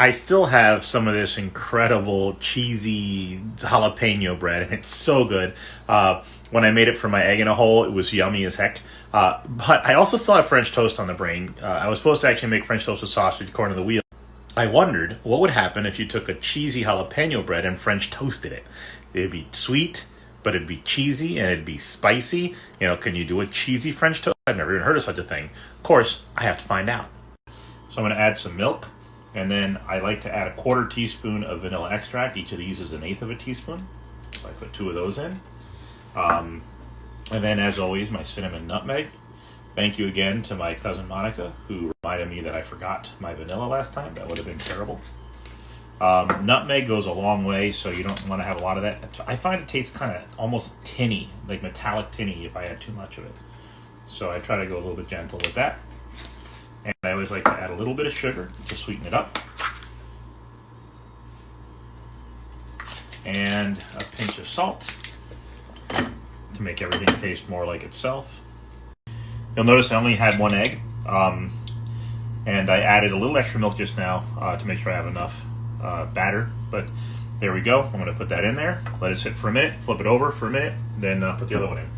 I still have some of this incredible cheesy jalapeno bread, and it's so good. When I made it for my egg in a hole, it was yummy as heck. But I also still have French toast on the brain. I was supposed to actually make French toast with sausage according to the wheel. I wondered what would happen if you took a cheesy jalapeno bread and French toasted it. It'd be sweet, but it'd be cheesy and it'd be spicy. You know, can you do a cheesy French toast? I've never even heard of such a thing. Of course, I have to find out. So I'm going to add some milk, and then I like to add a 1/4 teaspoon of vanilla extract. Each of these is 1/8 of a teaspoon. So I put 2 of those in. And then, as always, my cinnamon nutmeg. Thank you again to my cousin Monica, who reminded me that I forgot my vanilla last time. That would have been terrible. Nutmeg goes a long way, so you don't want to have a lot of that. I find it tastes kind of almost tinny, like metallic tinny if I add too much of it. So I try to go a little bit gentle with that. And I always like to add a little bit of sugar to sweeten it up. And a pinch of salt to make everything taste more like itself. You'll notice I only had 1 egg, and I added a little extra milk just now to make sure I have enough batter. But there we go. I'm going to put that in there, let it sit for a minute, flip it over for a minute, then put the other one in.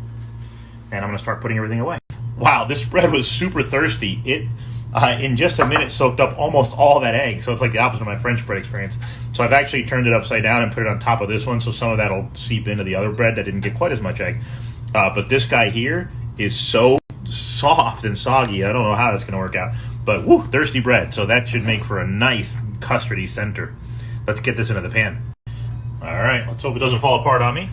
And I'm going to start putting everything away. Wow, this bread was super thirsty. It, in just a minute, soaked up almost all that egg. So it's like the opposite of my French bread experience. So I've actually turned it upside down and put it on top of this one, so some of that will seep into the other bread that didn't get quite as much egg. But this guy here is so soft and soggy. I don't know how that's going to work out. But, woo, thirsty bread. So that should make for a nice custardy center. Let's get this into the pan. All right, let's hope it doesn't fall apart on me.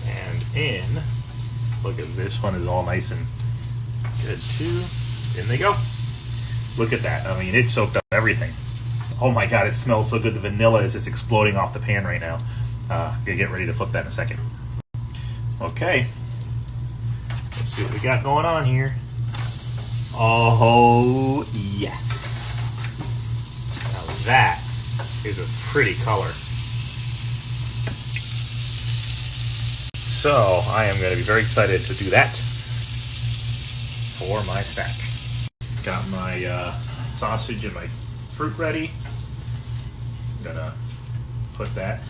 And in. Look at this one is all nice and good too. In they go. Look at that. I mean, it soaked up everything. Oh my God, it smells so good. The vanilla is just exploding off the pan right now. Gonna get ready to flip that in a second. Okay. Let's see what we got going on here. Oh, yes. Now that is a pretty color. So I am going to be very excited to do that for my stack. Got my sausage and my fruit ready. I'm going to put that.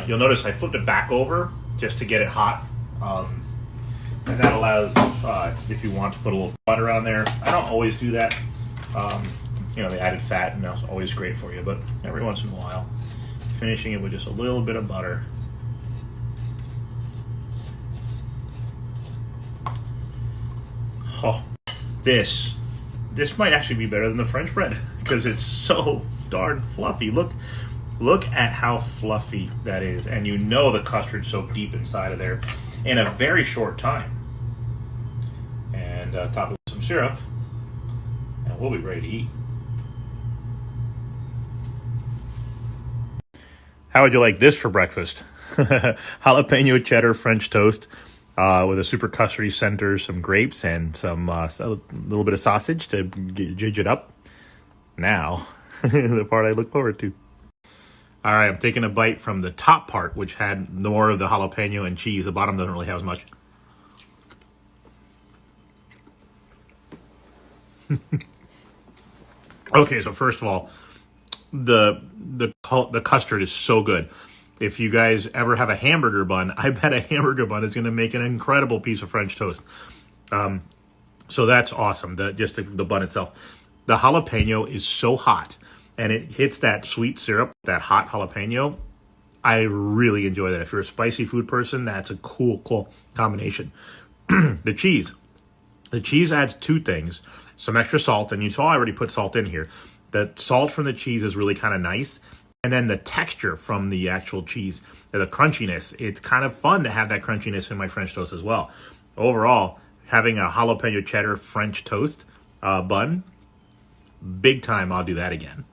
You'll notice I flipped it back over just to get it hot. And that allows, if you want to put a little butter on there. I don't always do that. You know, the added fat, and that's always great for you, but every once in a while, finishing it with just a little bit of butter. Oh, this might actually be better than the French bread because it's so darn fluffy. Look at how fluffy that is, and you know the custard soaked deep inside of there in a very short time. And top it with some syrup, and we'll be ready to eat. How would you like this for breakfast? Jalapeno cheddar French toast with a super custardy center, some grapes, and some a little bit of sausage to judge it up. Now, the part I look forward to. All right, I'm taking a bite from the top part, which had more of the jalapeno and cheese. The bottom doesn't really have as much. Okay, so first of all, the custard is so good. If you guys ever have a hamburger bun, I bet a hamburger bun is going to make an incredible piece of French toast. So that's awesome. Just the bun itself. The jalapeno is so hot, and it hits that sweet syrup, that hot jalapeno. I really enjoy that. If you're a spicy food person, that's a cool combination. The cheese. The cheese adds 2 things. Some extra salt, and you saw I already put salt in here. The salt from the cheese is really kind of nice. And then the texture from the actual cheese, the crunchiness, it's kind of fun to have that crunchiness in my French toast as well. Overall, having a jalapeno cheddar French toast bun, big time, I'll do that again.